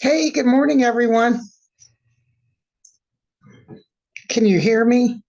Hey, good morning, everyone. Can you hear me?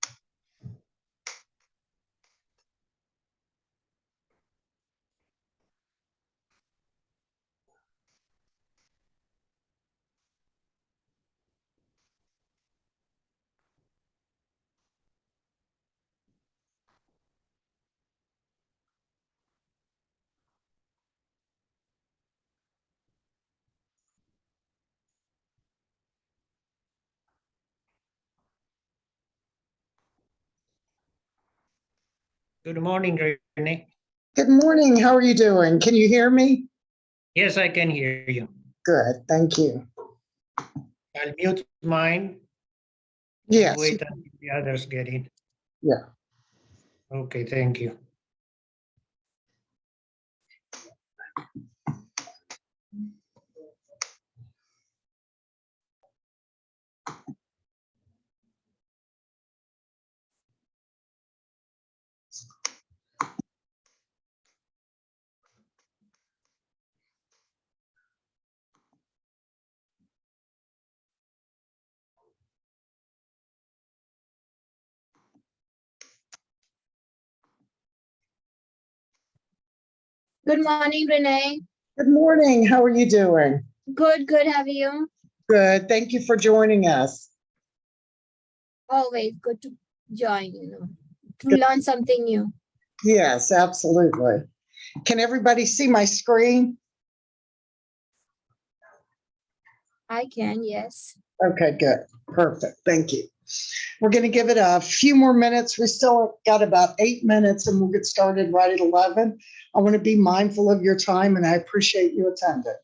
Good morning, Renee. Good morning. How are you doing? Can you hear me? Yes, I can hear you. Good. Thank you. I'll mute mine and Yes. wait until the others get in. Yeah. Okay, thank you. Good morning, Renee. Good morning. How are you doing? Good, good. How are you? Good. Thank you for joining us. Always good to join, to Good. learn something new. Yes, absolutely. Can everybody see my screen? I can, yes. Okay, good. Perfect. Thank you. We're going to give it a few more minutes. We still got about 8 minutes and we'll get started right at 11. I want to be mindful of your time and I appreciate you attending.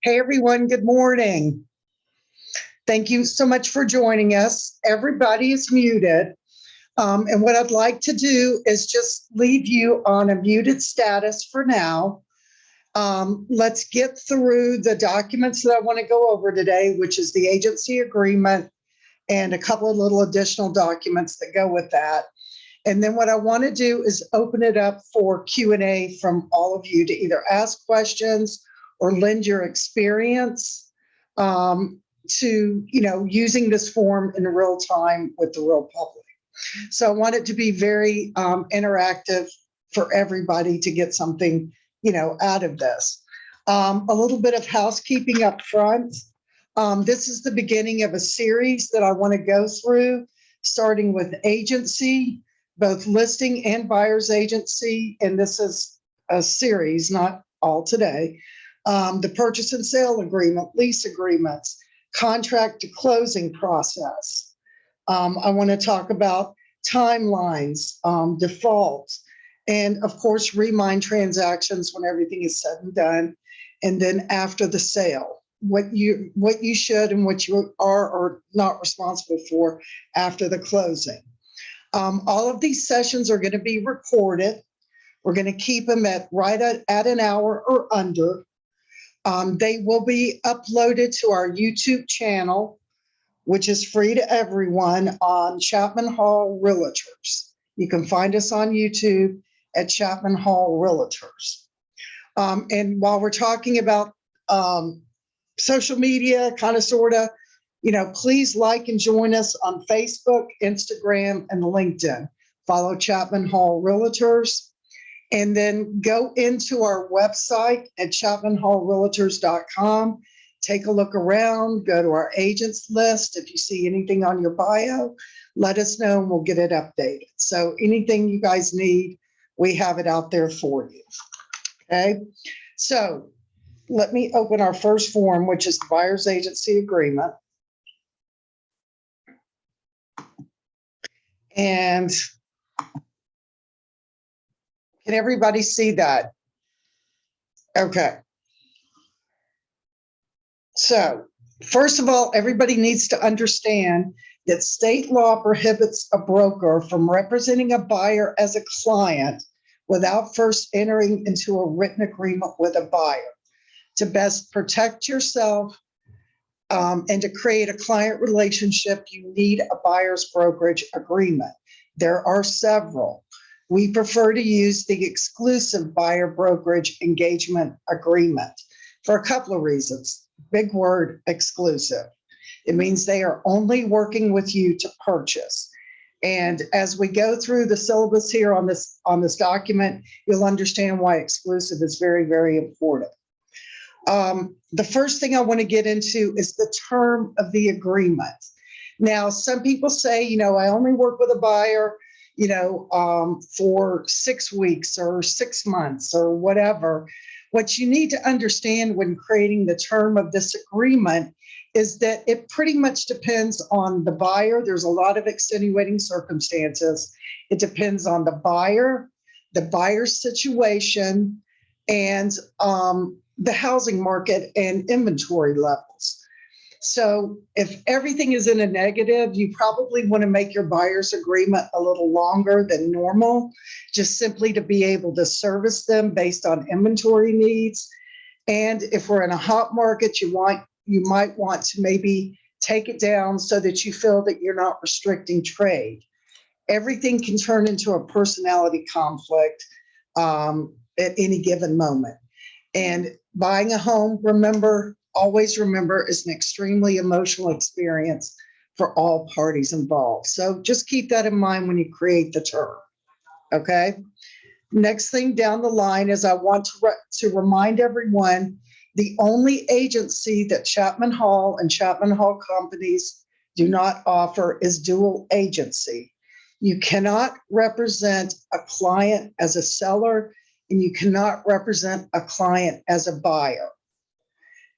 Hey, everyone. Good morning. Thank you so much for joining us. Everybody is muted. And what I'd like to do is just leave you on a muted status for now. Let's get through the documents that I want to go over today, which is the agency agreement and a couple of little additional documents that go with that. And then what I want to do is open it up for Q&A from all of you to either ask questions or lend your experience to, using this form in real time with the real public. So I want it to be very interactive for everybody to get something, out of this. A little bit of housekeeping up front. This is the beginning of a series that I want to go through, starting with agency, both listing and buyer's agency. And this is a series, not all today. The purchase and sale agreement, lease agreements, contract to closing process. I want to talk about timelines, defaults, and of course, remind transactions when everything is said and done. And then after the sale, what you should and what you are or not responsible for after the closing. All of these sessions are going to be recorded. We're going to keep them at an hour or under. They will be uploaded to our YouTube channel, which is free to everyone, on Chapman Hall Realtors. You can find us on YouTube at Chapman Hall Realtors. And while we're talking about social media, kind of, sort of, please like and join us on Facebook, Instagram, and LinkedIn. Follow Chapman Hall Realtors. And then go into our website at chapmanhallrealtors.com. Take a look around, go to our agents list. If you see anything on your bio, let us know and we'll get it updated. So anything you guys need, we have it out there for you. Okay. So let me open our first form, which is the buyer's agency agreement. And can everybody see that? Okay. So first of all, everybody needs to understand that state law prohibits a broker from representing a buyer as a client without first entering into a written agreement with a buyer. To best protect yourself and to create a client relationship, you need a buyer's brokerage agreement. There are several. We prefer to use the exclusive buyer brokerage engagement agreement for a couple of reasons. Big word, exclusive. It means they are only working with you to purchase. And as we go through the syllabus here on this document, you'll understand why exclusive is very, very important. The first thing I want to get into is the term of the agreement. Now, some people say, I only work with a buyer, for 6 weeks or 6 months or whatever. What you need to understand when creating the term of this agreement is that it pretty much depends on the buyer. There's a lot of extenuating circumstances. It depends on the buyer's situation, and the housing market and inventory levels. So if everything is in a negative, you probably want to make your buyer's agreement a little longer than normal, just simply to be able to service them based on inventory needs. And if we're in a hot market, you might want to maybe take it down so that you feel that you're not restricting trade. Everything can turn into a personality conflict at any given moment. And buying a home, always remember, is an extremely emotional experience for all parties involved. So just keep that in mind when you create the term. Okay. Next thing down the line is I want to remind everyone, the only agency that Chapman Hall and Chapman Hall companies do not offer is dual agency. You cannot represent a client as a seller, and you cannot represent a client as a buyer.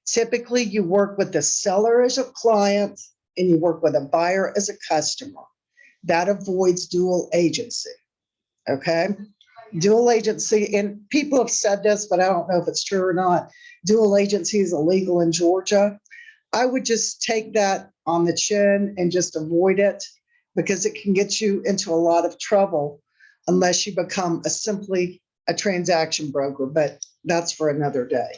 Typically, you work with the seller as a client and you work with a buyer as a customer. That avoids dual agency. Okay. Dual agency, and people have said this, but I don't know if it's true or not. Dual agency is illegal in Georgia. I would just take that on the chin and just avoid it because it can get you into a lot of trouble unless you become simply a transaction broker, but that's for another day.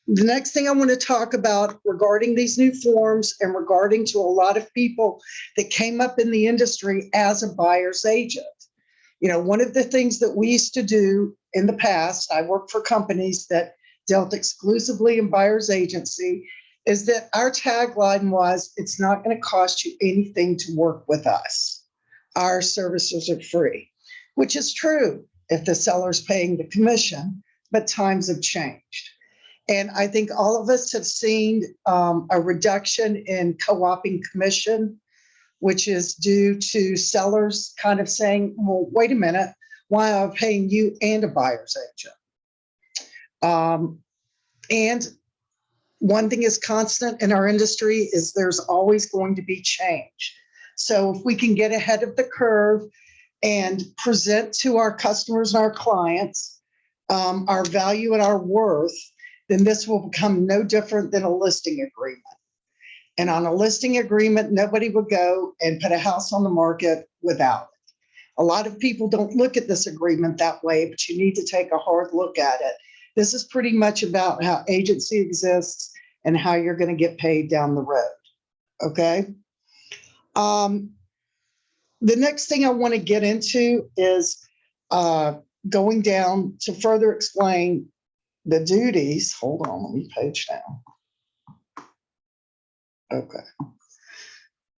The next thing I want to talk about regarding these new forms and regarding to a lot of people that came up in the industry as a buyer's agent. You know, one of the things that we used to do in the past, I worked for companies that dealt exclusively in buyer's agency, is that our tagline was, it's not going to cost you anything to work with us. Our services are free, which is true if the seller's paying the commission, but times have changed. And I think all of us have seen a reduction in co-oping commission, which is due to sellers kind of saying, well, wait a minute, why am I paying you and a buyer's agent? And one thing is constant in our industry is there's always going to be change. So if we can get ahead of the curve and present to our customers and our clients our value and our worth, then this will become no different than a listing agreement. And on a listing agreement, nobody would go and put a house on the market without it. A lot of people don't look at this agreement that way, but you need to take a hard look at it. This is pretty much about how agency exists and how you're going to get paid down the road. Okay. The next thing I want to get into is going down to further explain the duties. Hold on, let me page down.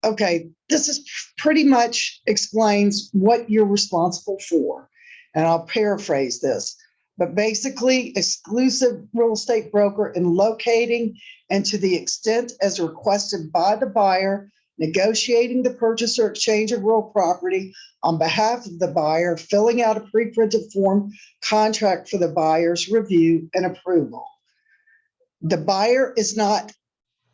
Okay, this is pretty much explains what you're responsible for. And I'll paraphrase this, but basically exclusive real estate broker in locating and to the extent as requested by the buyer, negotiating the purchase or exchange of real property on behalf of the buyer, filling out a pre-printed form contract for the buyer's review and approval. The buyer is not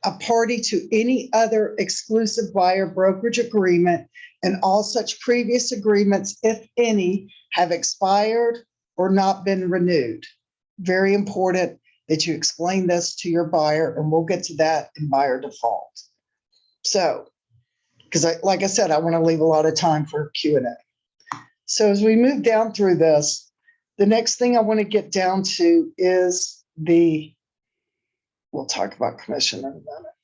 a party to any other exclusive buyer brokerage agreement, and all such previous agreements, if any, have expired or not been renewed. Very important that you explain this to your buyer, and we'll get to that in buyer default. So, because like I said, I want to leave a lot of time for Q&A. So as we move down through this, the next thing I want to get down to is we'll talk about commission in a minute,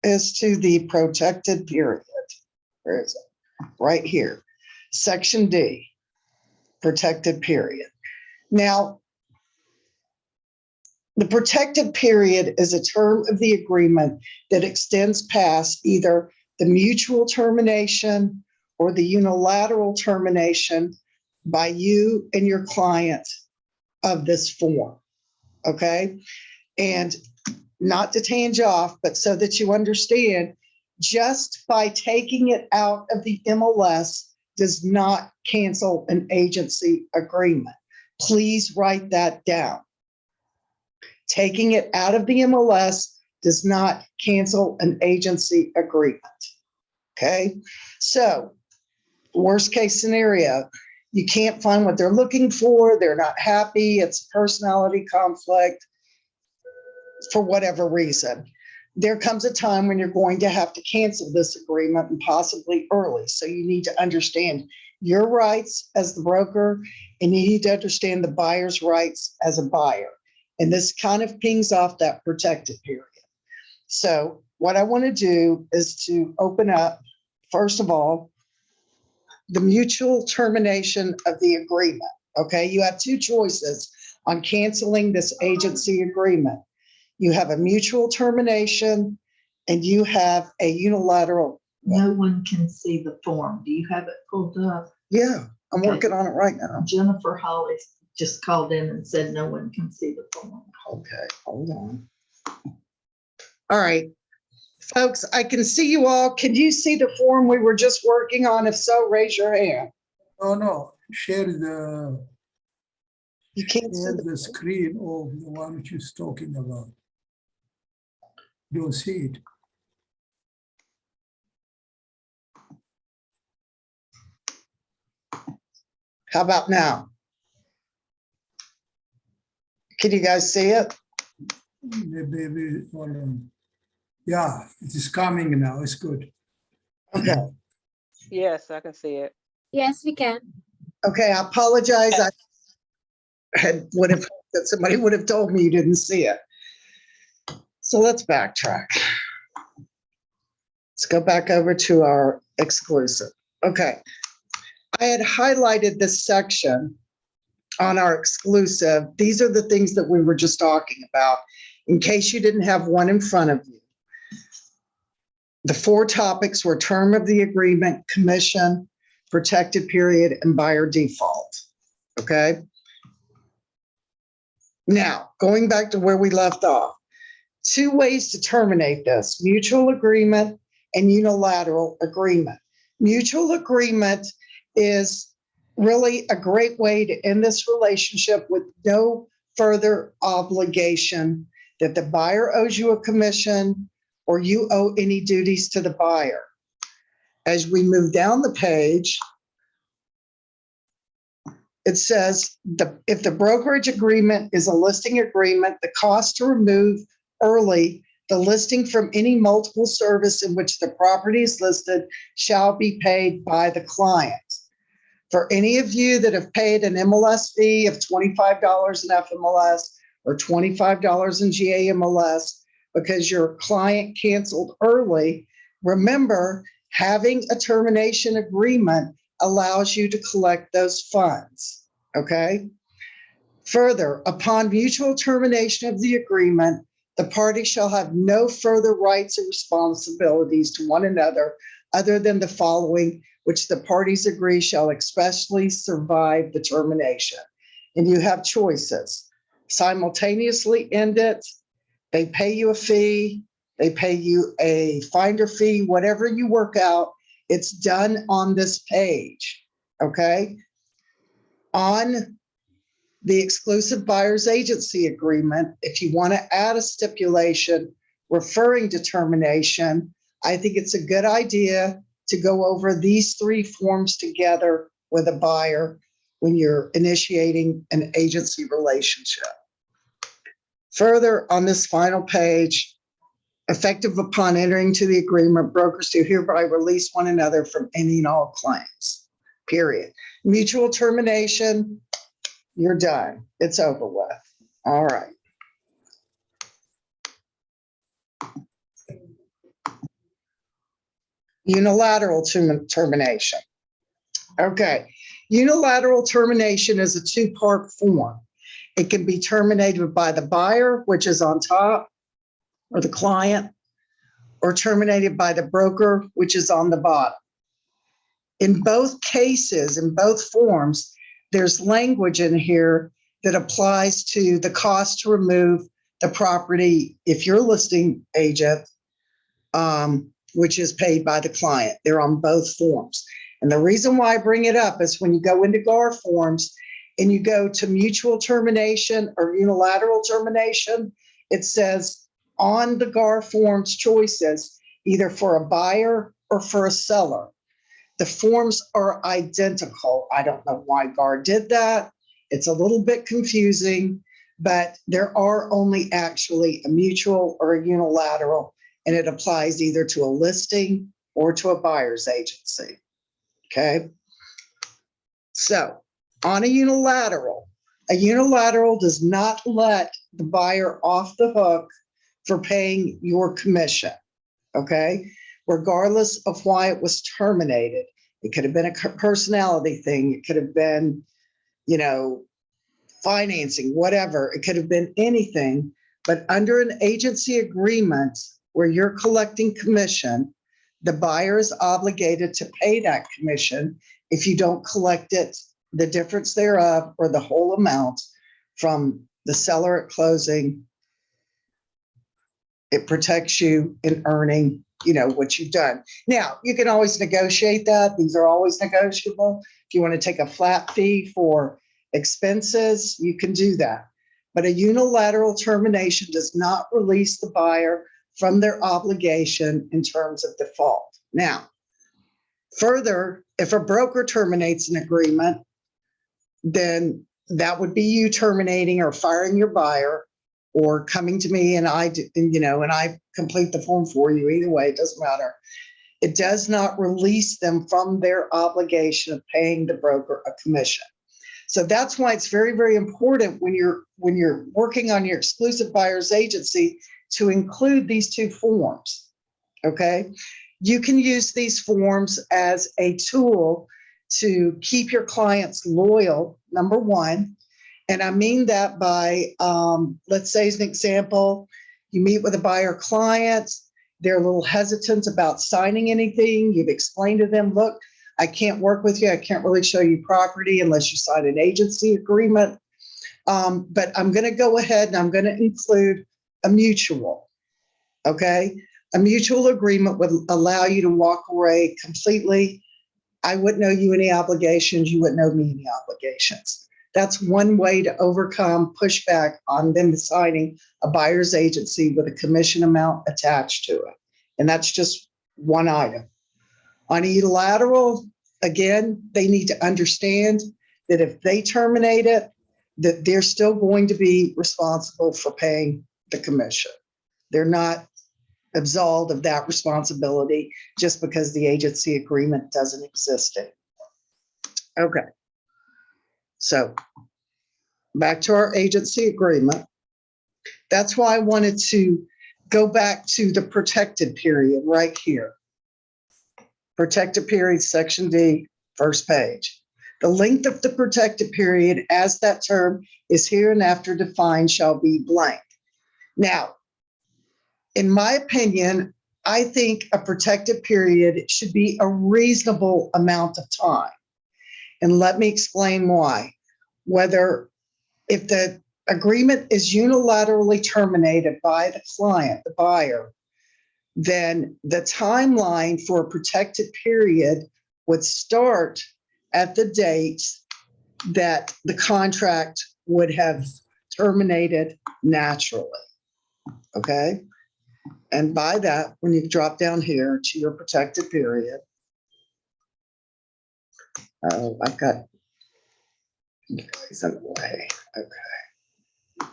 is to the protected period. Where is it? Right here, Section D, protected period. Now, the protected period is a term of the agreement that extends past either the mutual termination or the unilateral termination by you and your client of this form, okay? And not to tangent off, but so that you understand, just by taking it out of the MLS does not cancel an agency agreement. Please write that down. Taking it out of the MLS does not cancel an agency agreement. Okay, so worst case scenario, you can't find what they're looking for, they're not happy, it's a personality conflict for whatever reason. There comes a time when you're going to have to cancel this agreement, and possibly early. So you need to understand your rights as the broker, and you need to understand the buyer's rights as a buyer. And this kind of pings off that protected period. So what I want to do is to open up, first of all, the mutual termination of the agreement. Okay, you have two choices on canceling this agency agreement. You have a mutual termination and you have a unilateral. No one can see the form. Do you have it pulled up? Yeah, I'm Okay. working on it right now. Jennifer Holly just called in and said no one can see the form. Okay, hold on. All right, folks, I can see you all. Can you see the form we were just working on? If so, raise your hand. Oh, no, share the You can't see the screen of the one she's talking about. Don't see it. How about now? Can you guys see it? Maybe, hold on. Yeah, it is coming now. It's good. Okay. Yes, I can see it. Yes, we can. Okay, I apologize. I would have hoped that somebody would have told me you didn't see it. So let's backtrack. Let's go back over to our exclusive. Okay. I had highlighted this section on our exclusive. These are the things that we were just talking about in case you didn't have one in front of you. The 4 topics were term of the agreement, commission, protected period, and buyer default. Okay. Now, going back to where we left off, 2 ways to terminate this: mutual agreement and unilateral agreement. Mutual agreement is really a great way to end this relationship with no further obligation that the buyer owes you a commission or you owe any duties to the buyer. As we move down the page, it says if the brokerage agreement is a listing agreement, the cost to remove early the listing from any multiple service in which the property is listed shall be paid by the client. For any of you that have paid an MLS fee of $25 in FMLS or $25 in GAMLS because your client canceled early, remember, having a termination agreement allows you to collect those funds, okay? Further, upon mutual termination of the agreement, the party shall have no further rights or responsibilities to one another other than the following, which the parties agree shall expressly survive the termination. And you have choices: simultaneously end it, they pay you a fee, they pay you a finder fee, whatever you work out, it's done on this page, okay? On the exclusive buyer's agency agreement, if you want to add a stipulation referring to termination, I think it's a good idea to go over these 3 forms together with a buyer when you're initiating an agency relationship. Further, on this final page, effective upon entering into the agreement, brokers do hereby release one another from any and all claims, period. Mutual termination, you're done. It's over with. All right. Unilateral termination. Okay. Unilateral termination is a 2-part form. It can be terminated by the buyer, which is on top, or the client, or terminated by the broker, which is on the bottom. In both cases, in both forms, there's language in here that applies to the cost to remove the property if you're a listing agent, which is paid by the client. They're on both forms. And the reason why I bring it up is when you go into GAR forms and you go to mutual termination or unilateral termination, it says on the GAR forms choices, either for a buyer or for a seller. The forms are identical. I don't know why GAR did that. It's a little bit confusing, but there are only actually a mutual or a unilateral, and it applies either to a listing or to a buyer's agency. Okay. So on a unilateral does not let the buyer off the hook for paying your commission. Okay. Regardless of why it was terminated. It could have been a personality thing. It could have been, financing, whatever. It could have been anything. But under an agency agreement where you're collecting commission, the buyer is obligated to pay that commission if you don't collect it, the difference thereof, or the whole amount from the seller at closing. It protects you in earning what you've done. Now, you can always negotiate that. These are always negotiable. If you want to take a flat fee for expenses, you can do that. But a unilateral termination does not release the buyer from their obligation in terms of default. Now, further, if a broker terminates an agreement, then that would be you terminating or firing your buyer or coming to me and and I complete the form for you. Either way, it doesn't matter. It does not release them from their obligation of paying the broker a commission. So that's why it's very, very important when you're working on your exclusive buyer's agency to include these two forms. Okay. You can use these forms as a tool to keep your clients loyal, number one. And I mean that by, let's say as an example, you meet with a buyer client, they're a little hesitant about signing anything. You've explained to them, look, I can't work with you. I can't really show you property unless you sign an agency agreement. But I'm going to go ahead and I'm going to include a mutual. Okay. A mutual agreement would allow you to walk away completely. I wouldn't owe you any obligations. You wouldn't owe me any obligations. That's one way to overcome pushback on them signing a buyer's agency with a commission amount attached to it. And that's just one item. On unilateral, again, they need to understand that if they terminate it, that they're still going to be responsible for paying the commission. They're not absolved of that responsibility just because the agency agreement doesn't exist anymore. Okay. So back to our agency agreement. That's why I wanted to go back to the protected period right here. Protected period, section D, first page. The length of the protected period as that term is hereinafter defined shall be blank. Now, in my opinion, I think a protected period should be a reasonable amount of time. And let me explain why. Whether if the agreement is unilaterally terminated by the client, the buyer, then the timeline for a protected period would start at the date that the contract would have terminated naturally. Okay. And by that, when you drop down here to your protected period, I've got guys in the way. Okay.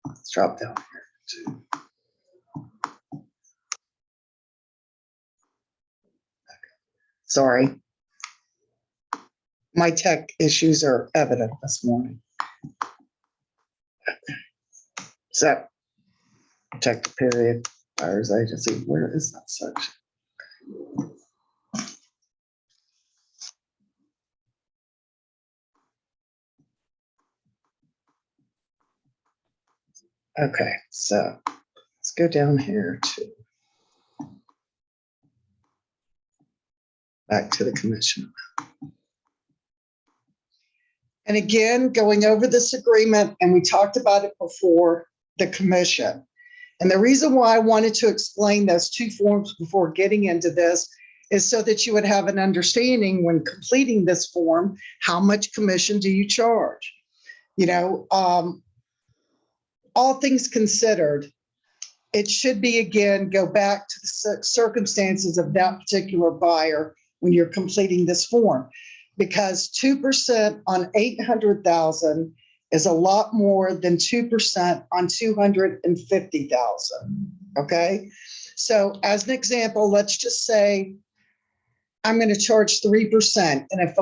Let's drop down here to. Sorry. My tech issues are evident this morning. Okay. So, protected period, buyer's agency, where is that section? Okay, so let's go down here to back to the commission. And again, going over this agreement, and we talked about it before, the commission. And the reason why I wanted to explain those two forms before getting into this is so that you would have an understanding when completing this form, how much commission do you charge? You know, all things considered, it should be, again, go back to the circumstances of that particular buyer when you're completing this form, because 2% on 800,000 is a lot more than 2% on 250,000. Okay. So as an example, let's just say I'm going to charge 3%. And if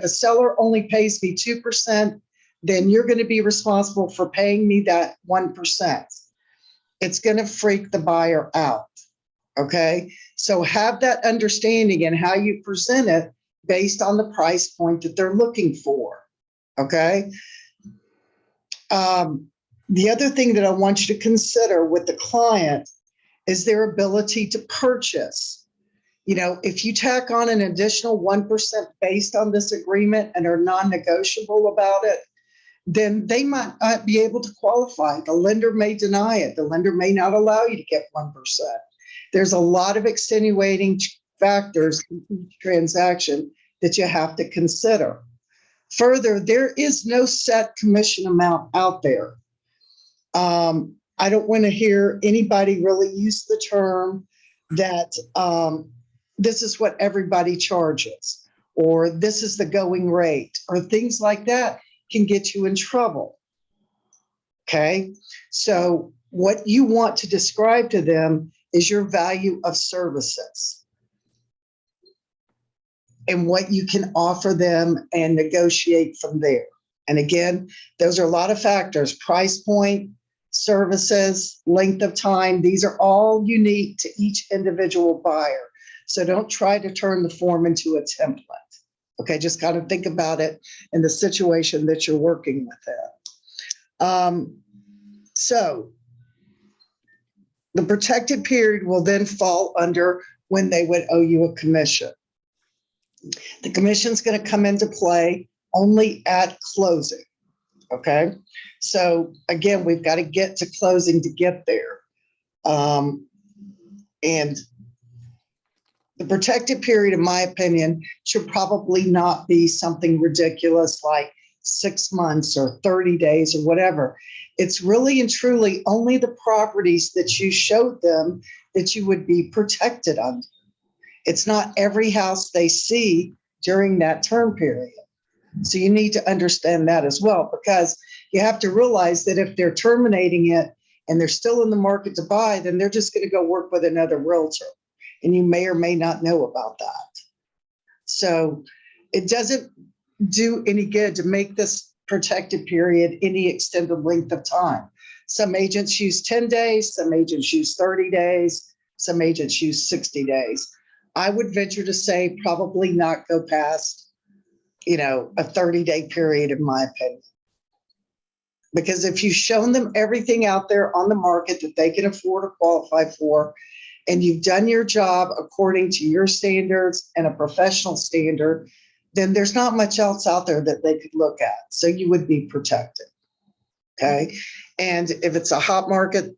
a seller only pays me 2%, then you're going to be responsible for paying me that 1%. It's going to freak the buyer out. Okay. So have that understanding and how you present it based on the price point that they're looking for. Okay. The other thing that I want you to consider with the client is their ability to purchase. You know, if you tack on an additional 1% based on this agreement and are non-negotiable about it, then they might not be able to qualify. The lender may deny it. The lender may not allow you to get 1%. There's a lot of extenuating factors in each transaction that you have to consider. Further, there is no set commission amount out there. I don't want to hear anybody really use the term that this is what everybody charges, or this is the going rate, or things like that can get you in trouble. Okay, so what you want to describe to them is your value of services and what you can offer them and negotiate from there. And again, those are a lot of factors: price point, services, length of time. These are all unique to each individual buyer. So don't try to turn the form into a template. Okay, just kind of think about it in the situation that you're working with it. So the protected period will then fall under when they would owe you a commission. The commission's going to come into play only at closing. Okay, so again, we've got to get to closing to get there. And the protected period, in my opinion, should probably not be something ridiculous like 6 months or 30 days or whatever. It's really and truly only the properties that you showed them that you would be protected under. It's not every house they see during that term period. So you need to understand that as well, because you have to realize that if they're terminating it and they're still in the market to buy, then they're just going to go work with another realtor. And you may or may not know about that. So it doesn't do any good to make this protected period any extended length of time. Some agents use 10 days, some agents use 30 days, some agents use 60 days. I would venture to say probably not go past, a 30-day period, in my opinion. Because if you've shown them everything out there on the market that they can afford or qualify for, and you've done your job according to your standards and a professional standard, then there's not much else out there that they could look at. So you would be protected. Okay. And if it's a hot market,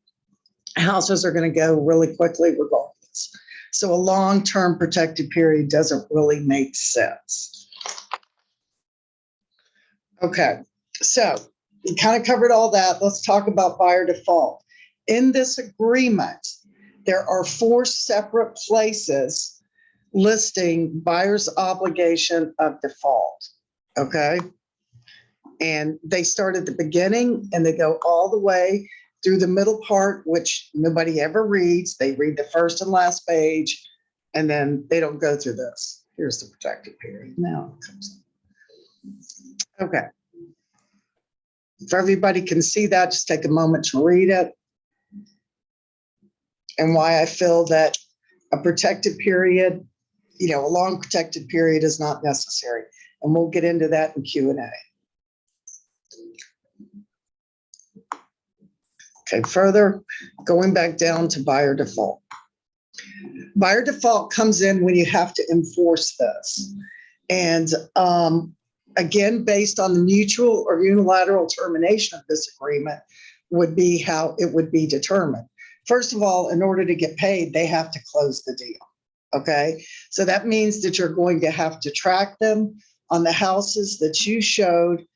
houses are going to go really quickly regardless. So a long-term protected period doesn't really make sense. Okay. So we kind of covered all that. Let's talk about buyer default. In this agreement, there are 4 separate places listing buyer's obligation of default. Okay. And they start at the beginning and they go all the way through the middle part, which nobody ever reads. They read the first and last page, and then they don't go through this. Here's the protected period. Now it comes up. Okay. If everybody can see that, just take a moment to read it. And why I feel that a protected period, a long protected period is not necessary. And we'll get into that in Q&A. Okay, further, going back down to buyer default. Buyer default comes in when you have to enforce this. And again, based on the mutual or unilateral termination of this agreement would be how it would be determined. First of all, in order to get paid, they have to close the deal. Okay, so that means that you're going to have to track them on the houses that you showed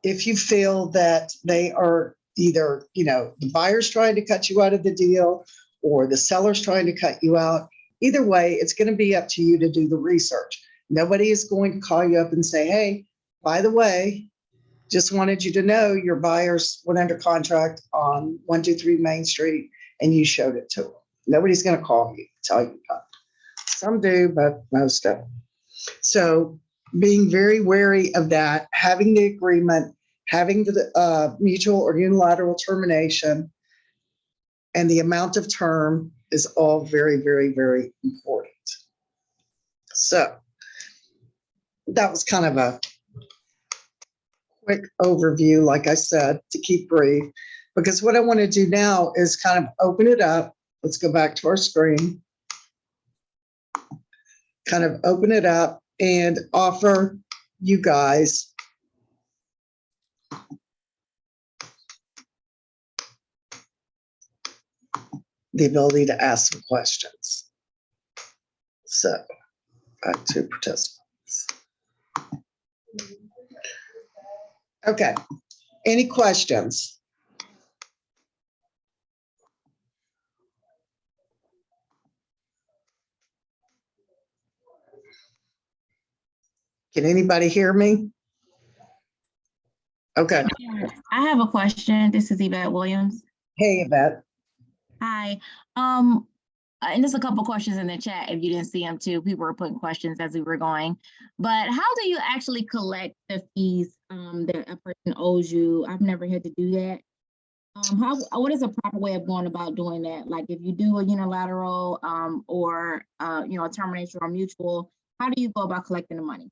if you feel that they are either, the buyer's trying to cut you out of the deal or the seller's trying to cut you out. Either way, it's going to be up to you to do the research. Nobody is going to call you up and say, hey, by the way, just wanted you to know your buyers went under contract on 123 Main Street and you showed it to them. Nobody's going to call you, tell you about it. Some do, but most don't. So being very wary of that, having the agreement, having the mutual or unilateral termination, and the amount of term is all very, very, very important. So that was kind of a quick overview, like I said, to keep brief, because what I want to do now is kind of open it up. Let's go back to our screen. Kind of open it up and offer you guys the ability to ask some questions. So back to participants. Okay, any questions? Can anybody hear me? Okay. Yes, I have a question. This is Yvette Williams. Hey, Yvette. Hi. And there's a couple questions in the chat if you didn't see them too. People were putting questions as we were going. But how do you actually collect the fees that a person owes you? I've never had to do that. What is a proper way of going about doing that? Like if you do a unilateral or a termination or mutual, how do you go about collecting the money?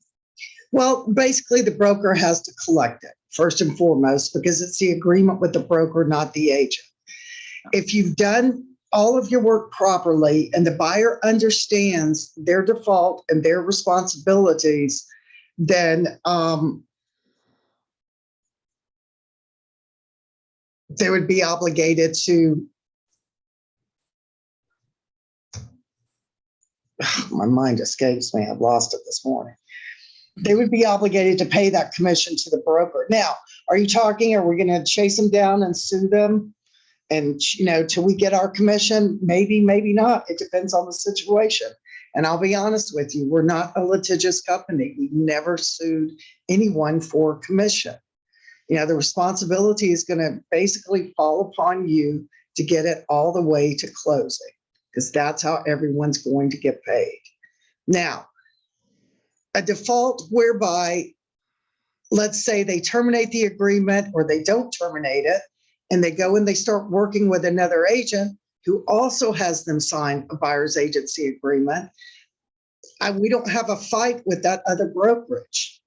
Well, basically, the broker has to collect it first and foremost because it's the agreement with the broker, not the agent. If you've done all of your work properly and the buyer understands their default and their responsibilities, then they would be obligated to, my mind escapes me, I've lost it this morning. They would be obligated to pay that commission to the broker. Now, are we going to chase them down and sue them? And, till we get our commission? Maybe, maybe not. It depends on the situation. And I'll be honest with you, we're not a litigious company. We've never sued anyone for commission. The responsibility is going to basically fall upon you to get it all the way to closing, because that's how everyone's going to get paid. Now, a default whereby, let's say they terminate the agreement or they don't terminate it, and they go and they start working with another agent who also has them sign a buyer's agency agreement. We don't have a fight with that other brokerage.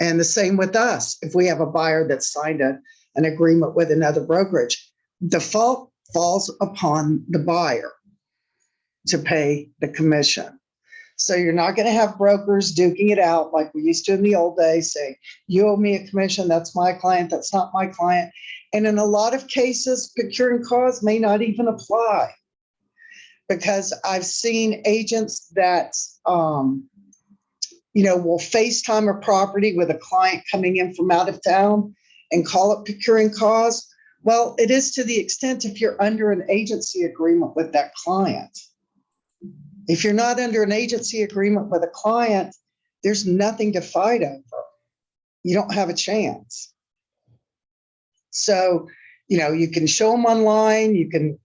And the same with us. If we have a buyer that signed an agreement with another brokerage, default falls upon the buyer to pay the commission. So you're not going to have brokers duking it out like we used to in the old days, saying, you owe me a commission, that's my client, that's not my client. And in a lot of cases, procuring cause may not even apply, because I've seen agents that, will FaceTime a property with a client coming in from out of town and call it procuring cause. Well, it is to the extent if you're under an agency agreement with that client. If you're not under an agency agreement with a client, there's nothing to fight over. You don't have a chance. So, you can show them online, you can,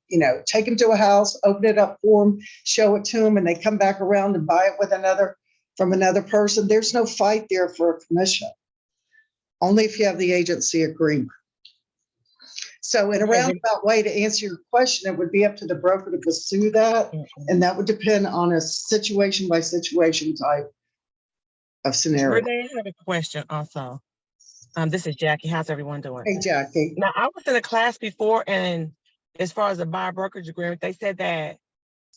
take them to a house, open it up for them, show it to them, and they come back around and buy it from another person. There's no fight there for a commission, only if you have the agency agreement. So in a roundabout way, to answer your question, it would be up to the broker to pursue that. And that would depend on a situation by situation type of scenario. Renee, I have a question also. This is Jackie. How's everyone doing? Hey, Jackie. Now, I was in a class before, and as far as the buyer brokerage agreement, they said that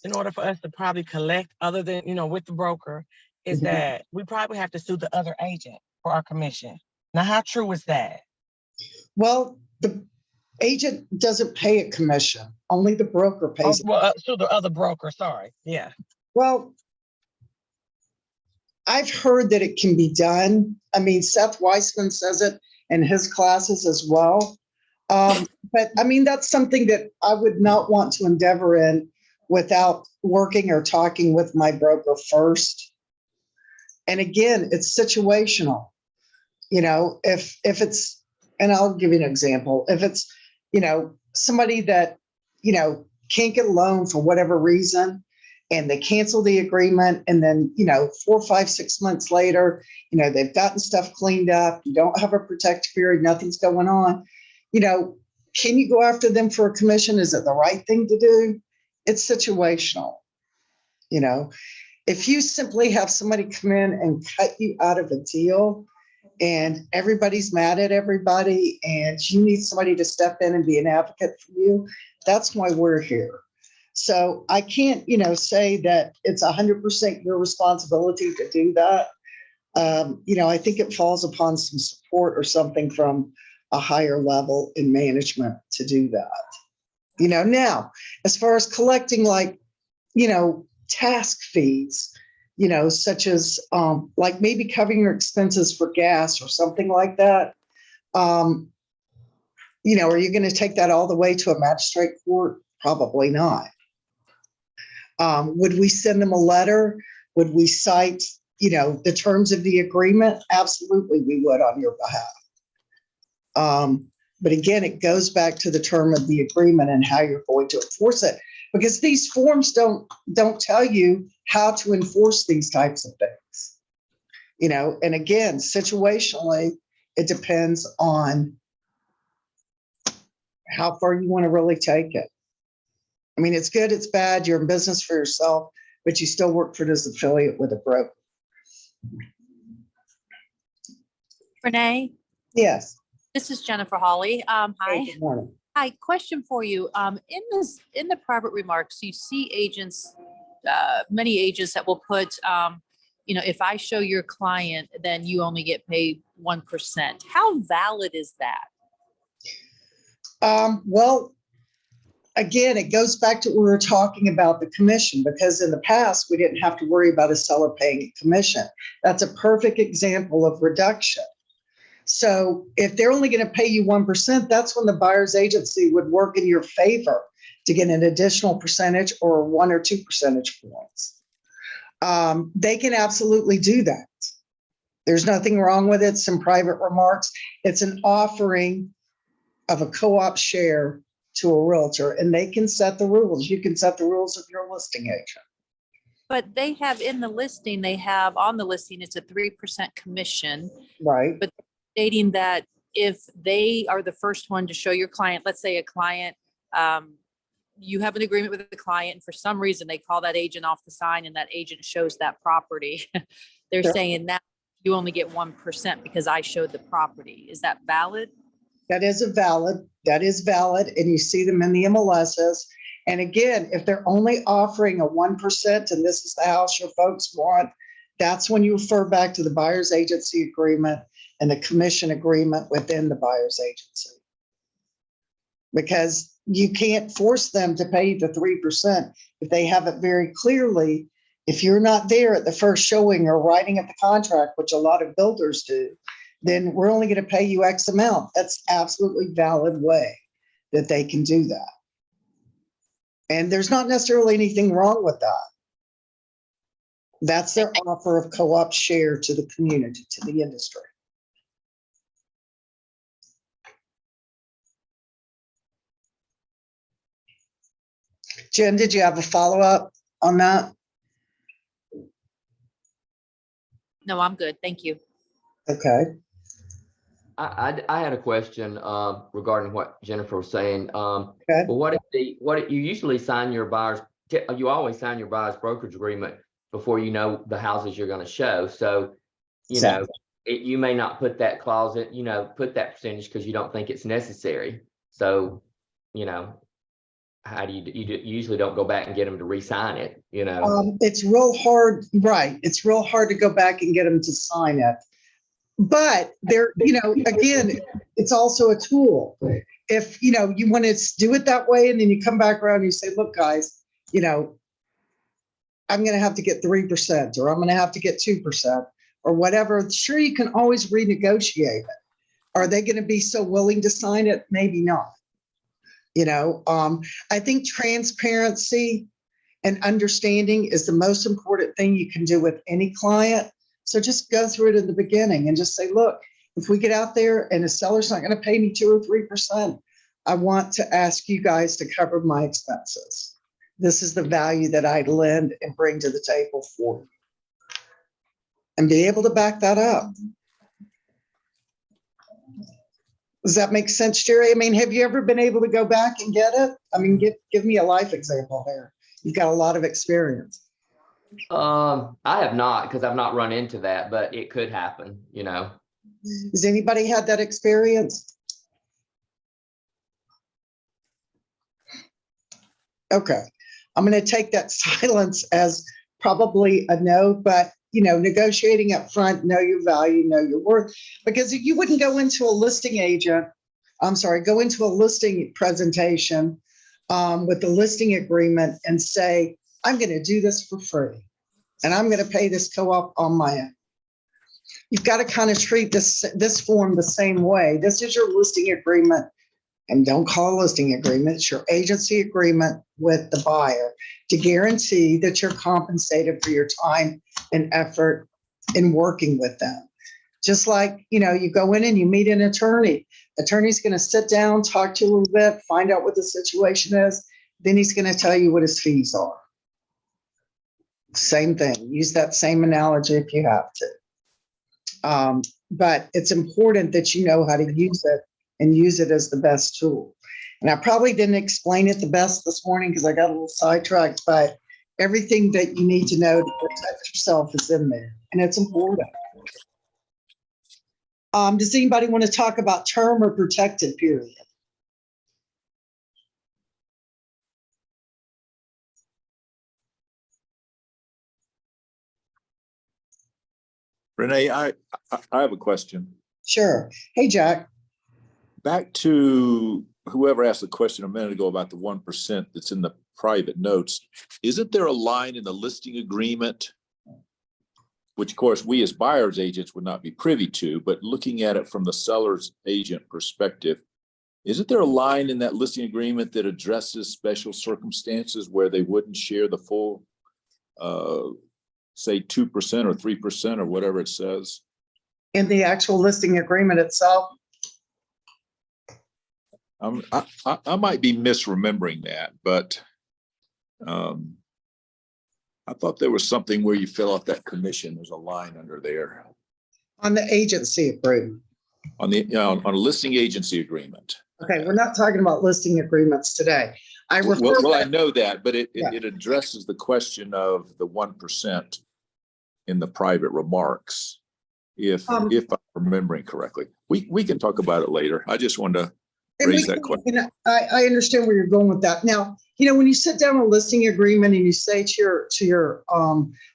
in order for us to probably collect other than, with the broker, is that we probably have to sue the other agent for our commission. Now, how true is that? Well, the agent doesn't pay a commission. Only the broker pays. Sue the other broker. Sorry. Yeah. Well, I've heard that it can be done. I mean, Seth Weissman says it in his classes as well. But I mean, that's something that I would not want to endeavor in without working or talking with my broker first. And again, it's situational. If it's, and I'll give you an example. If it's, somebody that, can't get a loan for whatever reason, and they cancel the agreement, and then, 4, 5, 6 months later, they've gotten stuff cleaned up, you don't have a protective period, nothing's going on, can you go after them for a commission? Is it the right thing to do? It's situational. If you simply have somebody come in and cut you out of a deal, and everybody's mad at everybody, and you need somebody to step in and be an advocate for you, that's why we're here. So I can't, say that it's 100% your responsibility to do that. I think it falls upon some support or something from a higher level in management to do that. Now, as far as collecting, task fees, such as like maybe covering your expenses for gas or something like that. Are you going to take that all the way to a magistrate court? Probably not. Would we send them a letter? Would we cite the terms of the agreement, absolutely we would on your behalf. But again, it goes back to the term of the agreement and how you're going to enforce it, because these forms don't tell you how to enforce these types of things. And again, situationally, it depends on how far you want to really take it. I mean, it's good, it's bad, you're in business for yourself, but you still work for this affiliate with a broker. Renee, Yes. this is Jennifer Hawley. Hey, Hi. good morning. Hi, question for you. In the private remarks, you see agents, many agents that will put, if I show your client, then you only get paid 1%. How valid is that? Well, again, it goes back to what we were talking about the commission, because in the past, we didn't have to worry about a seller paying a commission. That's a perfect example of reduction. So if they're only going to pay you 1%, that's when the buyer's agency would work in your favor to get an additional percentage or 1 or 2 percentage points. They can absolutely do that. There's nothing wrong with it. Some private remarks. It's an offering of a co-op share to a realtor, and they can set the rules. You can set the rules of your listing agent. But they have in the listing, on the listing, it's a 3% commission. Right. But stating that if they are the first one to show your client, let's say a client, you have an agreement with the client, and for some reason they call that agent off the sign and that agent shows that property. They're Sure. saying that you only get 1% because I showed the property. Is that valid? That is valid, and you see them in the MLSs. And again, if they're only offering a 1%, and this is the house your folks want, that's when you refer back to the buyer's agency agreement and the commission agreement within the buyer's agency. Because you can't force them to pay the 3% if they have it very clearly. If you're not there at the first showing or writing up the contract, which a lot of builders do, then we're only going to pay you X amount. That's absolutely valid way that they can do that. And there's not necessarily anything wrong with that. That's their offer of co-op share to the community, to the industry. Jen, did you have a follow-up on that? No, I'm good. Thank you. Okay. I had a question regarding what Jennifer was saying. Okay. Well, what if you usually sign your buyer's, you always sign your buyer's brokerage agreement before you know the houses you're going to show. So, you may not put that clause in, put that percentage because you don't think it's necessary. So, how do you usually don't go back and get them to re-sign it, It's real hard, right? It's real hard to go back and get them to sign it. But there, again, it's also a tool. If, you want to do it that way, and then you come back around and you say, look, guys, I'm going to have to get 3%, or I'm going to have to get 2%, or whatever. Sure, you can always renegotiate it. Are they going to be so willing to sign it? Maybe not. I think transparency and understanding is the most important thing you can do with any client. So just go through it in the beginning and just say, look, if we get out there and a seller's not going to pay me 2 or 3%, I want to ask you guys to cover my expenses. This is the value that I lend and bring to the table for you. And be able to back that up. Does that make sense, Jerry? I mean, have you ever been able to go back and get it? I mean, give me a life example here. You've got a lot of experience. I have not, because I've not run into that, but it could happen, Has anybody had that experience? Okay. I'm going to take that silence as probably a no, but negotiating up front, know your value, know your worth, because you wouldn't go into a listing presentation with the listing agreement and say, I'm going to do this for free and I'm going to pay this co-op on my own. You've got to kind of treat this form the same way. This is your listing agreement, and don't call a listing agreement. It's your agency agreement with the buyer to guarantee that you're compensated for your time and effort in working with them. Just like, you go in and you meet an attorney. Attorney's going to sit down, talk to you a little bit, find out what the situation is. Then he's going to tell you what his fees are. Same thing. Use that same analogy if you have to. But it's important that you know how to use it and use it as the best tool. And I probably didn't explain it the best this morning because I got a little sidetracked, but everything that you need to know to protect yourself is in there, and it's important. Does anybody want to talk about term or protected period? Renee, I have a question. Sure. Hey, Jack. Back to whoever asked the question a minute ago about the 1% that's in the private notes. Isn't there a line in the listing agreement, which of course we as buyer's agents would not be privy to, but looking at it from the seller's agent perspective, isn't there a line in that listing agreement that addresses special circumstances where they wouldn't share the full, say 2% or 3% or whatever it says? In the actual listing agreement itself? I might be misremembering that, but I thought there was something where you fill out that commission. There's a line under there. On the agency agreement. On a listing agency agreement. Okay, we're not talking about listing agreements today. I know that, but it addresses the question of the 1% in the private remarks. If I'm remembering correctly, we can talk about it later. I just wanted to raise that question. I understand where you're going with that. Now, when you sit down a listing agreement and you say to your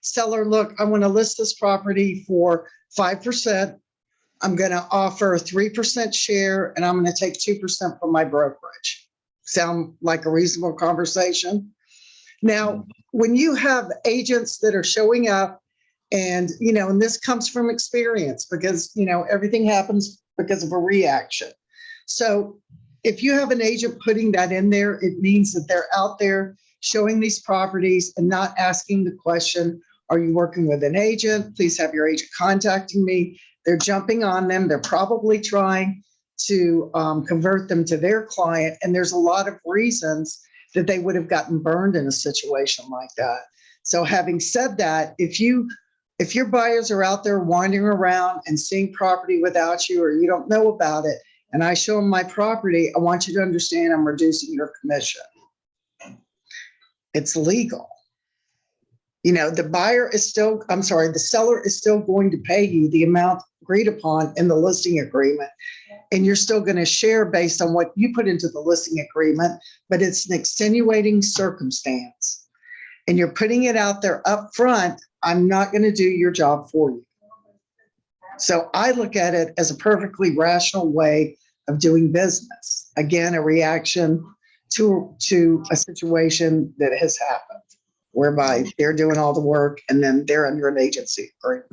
seller, look, I want to list this property for 5%. I'm going to offer a 3% share and I'm going to take 2% from my brokerage. Sound like a reasonable conversation? Now, when you have agents that are showing up and this comes from experience because, everything happens because of a reaction. So if you have an agent putting that in there, it means that they're out there showing these properties and not asking the question, are you working with an agent? Please have your agent contacting me. They're jumping on them. They're probably trying to convert them to their client. And there's a lot of reasons that they would have gotten burned in a situation like that. So having said that, if your buyers are out there wandering around and seeing property without you, or you don't know about it, and I show them my property, I want you to understand I'm reducing your commission. It's legal. The seller is still going to pay you the amount agreed upon in the listing agreement. And you're still going to share based on what you put into the listing agreement, but it's an extenuating circumstance. And you're putting it out there up front, I'm not going to do your job for you. So I look at it as a perfectly rational way of doing business. Again, a reaction to a situation that has happened, whereby they're doing all the work and then they're under an agency agreement.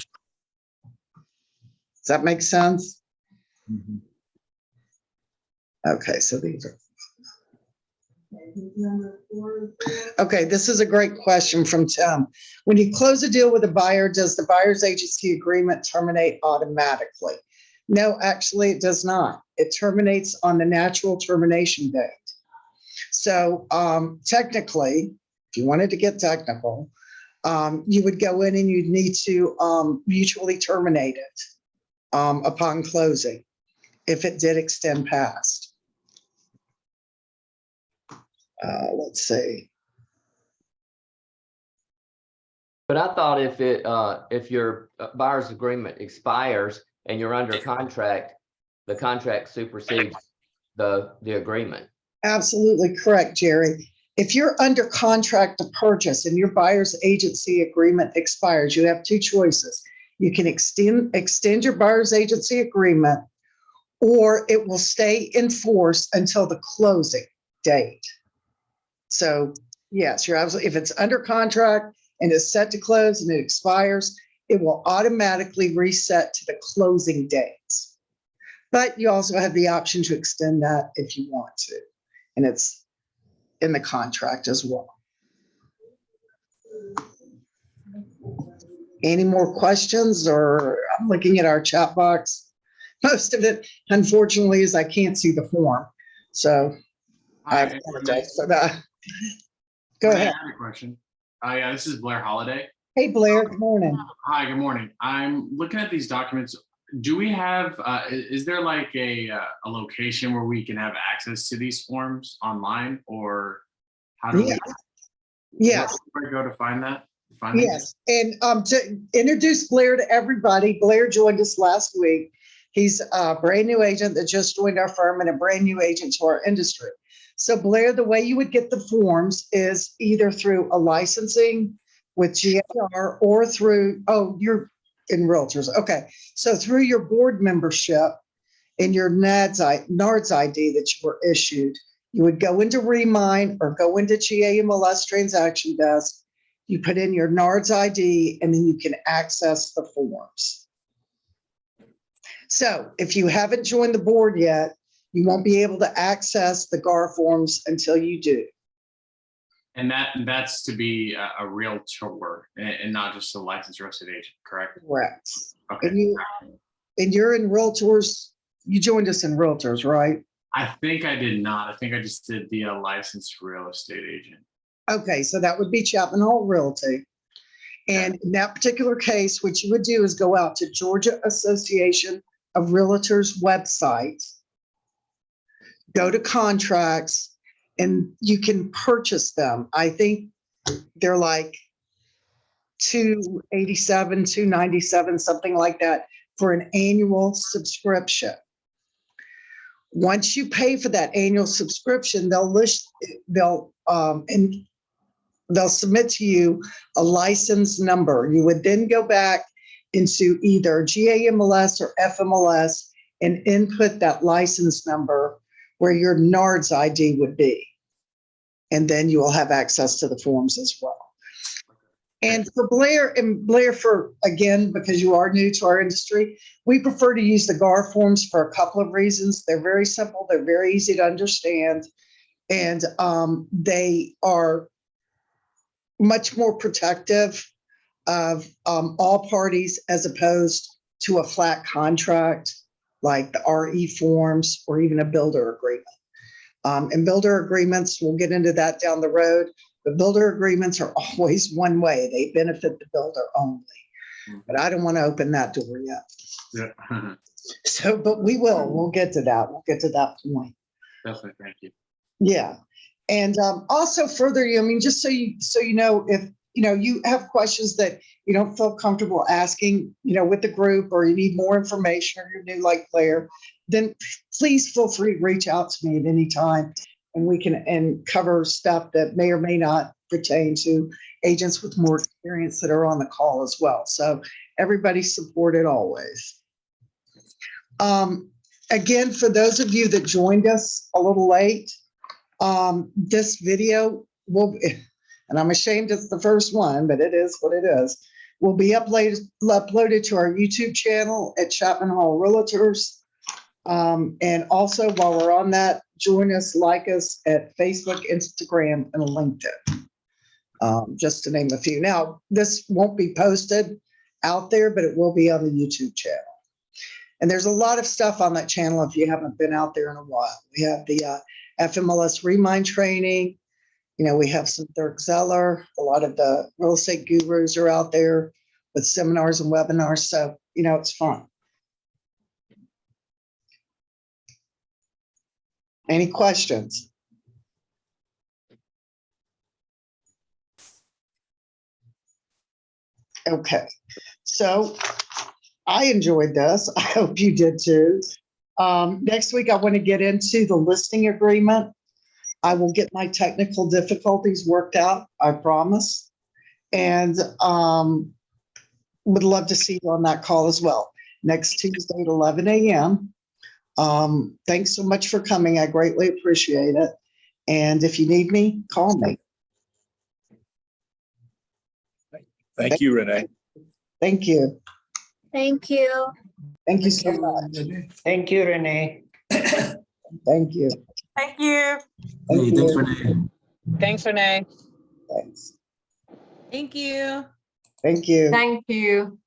Does that make sense? Mm-hmm. Okay, so these are. Okay, this is a great question from Tim. When you close a deal with a buyer, does the buyer's agency agreement terminate automatically? No, actually, it does not. It terminates on the natural termination date. So technically, if you wanted to get technical, you would go in and you'd need to mutually terminate it upon closing if it did extend past. Let's see. But I thought if your buyer's agreement expires and you're under contract, the contract supersedes the agreement. Absolutely correct, Jerry. If you're under contract to purchase and your buyer's agency agreement expires, you have two choices. You can extend your buyer's agency agreement, or it will stay in force until the closing date. So yes, you're absolutely, if it's under contract and is set to close and it expires, it will automatically reset to the closing dates. But you also have the option to extend that if you want to. And it's in the contract as well. Any more questions, or I'm looking at our chat box. Most of it, unfortunately, is I can't see the form. So I Hi, apologize for that. Go Renee, ahead. I have a question. Hi, this is Blair Holiday. Hey, Blair, good morning. Hi, good morning. I'm looking at these documents. Do we have, is there like a location where we can have access to these forms online, or how do we? Yeah. Yes. Where do I go to find that? Find these? Yes, and to introduce Blair to everybody, Blair joined us last week. He's a brand new agent that just joined our firm and a brand new agent to our industry. So Blair, the way you would get the forms is either through a licensing with GAR or through, oh, you're in realtors. Okay, so through your board membership and your NARDS ID that you were issued, you would go into Remine or go into GAMLS Transaction Desk. You put in your NARDS ID and then you can access the forms. So if you haven't joined the board yet, you won't be able to access the GAR forms until you do. And that's to be a realtor and not just a licensed real estate agent, correct? Correct. Okay. And you're in realtors, you joined us in realtors, right? I think I did not. I think I just did the licensed real estate agent. Okay, so that would be Chapman Hall Realty. And in that particular case, what you would do is go out to Georgia Association of Realtors website, go to contracts, and you can purchase them. I think they're like $287, $297, something like that for an annual subscription. Once you pay for that annual subscription, they'll submit to you a license number. You would then go back into either GAMLS or FMLS and input that license number where your NARDS ID would be. And then you will have access to the forms as well. And for Blair, again, because you are new to our industry, we prefer to use the GAR forms for a couple of reasons. They're very simple. They're very easy to understand. And they are much more protective of all parties as opposed to a flat contract like the RE forms or even a builder agreement. And builder agreements, we'll get into that down the road. The builder agreements are always one way. They benefit the builder only. But I don't want to open that door yet. Yeah. So, but we will. We'll get to that. We'll get to that point. Definitely. Thank you. Yeah. And also further, I mean, just so you know, if you have questions that you don't feel comfortable asking, with the group, or you need more information, or you're new like Claire, then please feel free to reach out to me at any time, and we can cover stuff that may or may not pertain to agents with more experience that are on the call as well. So everybody's supported always. Again, for those of you that joined us a little late, this video will be, and I'm ashamed it's the first one, but it is what it is, will be uploaded to our YouTube channel at Chapman Hall Realtors. And also, while we're on that, join us, like us at Facebook, Instagram, and LinkedIn, just to name a few. Now, this won't be posted out there, but it will be on the YouTube channel. And there's a lot of stuff on that channel if you haven't been out there in a while. We have the FMLS Remind training. We have some Dirk Zeller. A lot of the real estate gurus are out there with seminars and webinars. So, it's fun. Any questions? Okay. So I enjoyed this. I hope you did too. Next week, I want to get into the listing agreement. I will get my technical difficulties worked out, I promise. And would love to see you on that call as well. Next Tuesday at 11 a.m. Thanks so much for coming. I greatly appreciate it. And if you need me, call me. Thank you, Renee. Thank you. Thank you. Thank you so much. Thank you, Renee. Thank you. Thank you. Thank you. Thanks, Renee. Thanks. Thank you. Thank you. Thank you.